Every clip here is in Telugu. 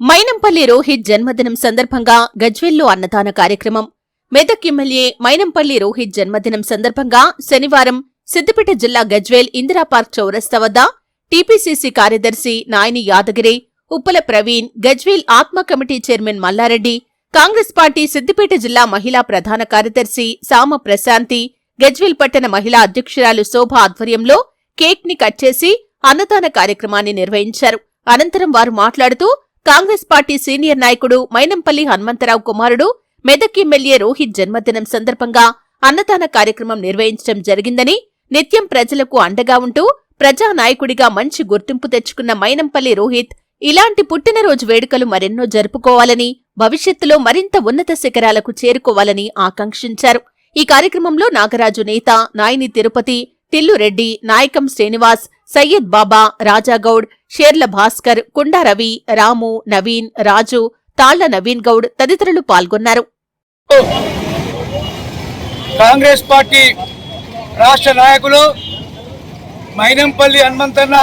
మైనంపల్లి రోహిత్ జన్మదినం సందర్భంగా గజ్వేల్లో అన్నదాన కార్యక్రమం. మెదక్ ఎమ్మెల్యే మైనంపల్లి రోహిత్ జన్మదినం సందర్భంగా శనివారం సిద్దిపేట జిల్లా గజ్వేల్ ఇందిరాపార్క్ చౌరస్తా వద్ద టీపీసీసీ కార్యదర్శి Nayani Yadagiri, Uppala Praveen, Gajwel ATMA committee chairman Mallareddy, Congress party Siddipet జిల్లా మహిళా ప్రధాన కార్యదర్శి సామ ప్రశాంతి, గజ్వేల్ పట్టణ మహిళా అధ్యక్షురాలు శోభ ఆధ్వర్యంలో కేక్ ని కట్ చేసి అన్నదాన కార్యక్రమాన్ని నిర్వహించారు. అనంతరం వారు మాట్లాడుతూ కాంగ్రెస్ పార్టీ సీనియర్ నాయకుడు మైనంపల్లి హనుమంతరావు కుమారుడు మెదక్ ఎమ్మెల్యే రోహిత్ జన్మదినం సందర్భంగా అన్నదాన కార్యక్రమం నిర్వహించడం జరిగిందని, నిత్యం ప్రజలకు అండగా ఉంటూ ప్రజానాయకుడిగా మంచి గుర్తింపు తెచ్చుకున్న మైనంపల్లి రోహిత్ ఇలాంటి పుట్టినరోజు వేడుకలు మరెన్నో జరుపుకోవాలని, భవిష్యత్తులో మరింత ఉన్నత శిఖరాలకు చేరుకోవాలని ఆకాంక్షించారు. ఈ కార్యక్రమంలో నాగరాజు నేత, నాయని తిరుపతి, టిల్లురెడ్డి, నాయకం శ్రీనివాస్, సయ్యద్ బాబా, రాజాగౌడ్, షేర్ల భాస్కర్, కుండా రవి, రాము, నవీన్, రాజు, తాళ్ల నవీన్ గౌడ్ తదితరులు పాల్గొన్నారు. కాంగ్రెస్ పార్టీ రాష్ట్ర నాయకులు మైనంపల్లి హనుమంతన్న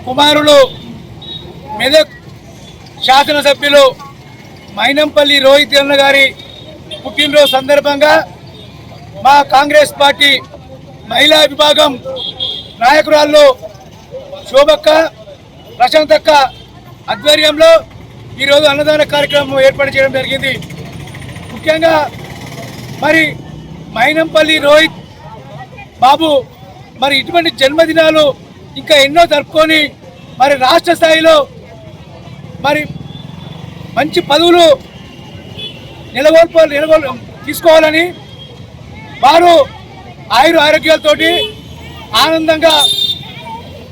కుమారులు మెదక్ శాసనసభ్యులు మైనంపల్లి రోహిత్ అన్న గారి పుట్టినరోజు సందర్భంగా మా కాంగ్రెస్ పార్టీ మహిళా విభాగం నాయకురాళ్ళు శోభక్క, ప్రశాంతక్క ఆధ్వర్యంలో ఈరోజు అన్నదాన కార్యక్రమం ఏర్పాటు చేయడం జరిగింది. ముఖ్యంగా మరి మైనంపల్లి రోహిత్ బాబు మరి ఇటువంటి జన్మదినాలు ఇంకా ఎన్నో జరుపుకొని మరి రాష్ట్ర స్థాయిలో మరి మంచి పదవులు తీసుకోవాలని, వారు ఆరోగ్యాలతోటి ఆనందంగా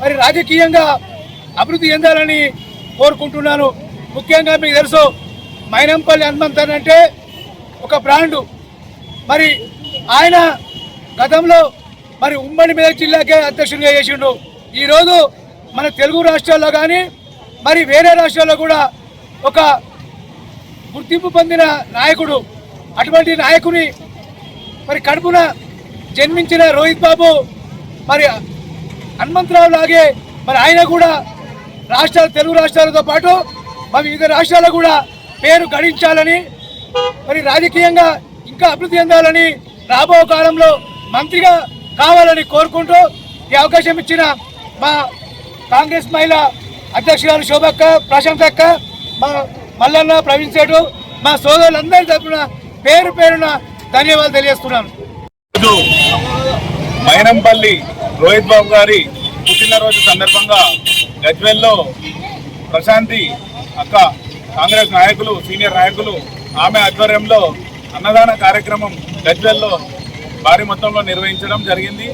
మరి రాజకీయంగా అభివృద్ధి చెందాలని కోరుకుంటున్నాను. ముఖ్యంగా మీకు తెలుసు మైనంపల్లి హనుమంతన్ అంటే ఒక బ్రాండు. మరి ఆయన గతంలో మరి ఉమ్మడి మెదక్ జిల్లాకే అధ్యక్షుడిగా చేసిండు. ఈరోజు మన తెలుగు రాష్ట్రాల్లో కానీ మరి వేరే రాష్ట్రాల్లో కూడా ఒక గుర్తింపు పొందిన నాయకుడు. అటువంటి నాయకుని మరి కడుపున జన్మించిన రోహిత్ బాబు మరి హనుమంతరావు లాగే మరి ఆయన కూడా తెలుగు రాష్ట్రాలతో పాటు మరి వివిధ రాష్ట్రాల్లో కూడా పేరు గడించాలని, మరి రాజకీయంగా ఇంకా అభివృద్ధి చెందాలని, రాబో కాలంలో మంత్రిగా కావాలని కోరుకుంటూ ఈ అవకాశం ఇచ్చిన మా కాంగ్రెస్ మహిళా అధ్యక్షురాలు శోభక్క, ప్రశాంతక్క, మా మల్లన్న, ప్రవీణ్ సేటు, మా సోదరులందరి తరఫున పేరు పేరున ధన్యవాదాలు తెలియజేస్తున్నాను. మైనంపల్లి రోహిత్ బాబు గారి పుట్టినరోజు సందర్భంగా గజ్వేల్లో ప్రశాంతి అక్క, కాంగ్రెస్ నాయకులు, సీనియర్ నాయకులు ఆమె ఆధ్వర్యంలో అన్నదాన కార్యక్రమం గజ్వేల్లో భారీ మొత్తంలో నిర్వహించడం జరిగింది.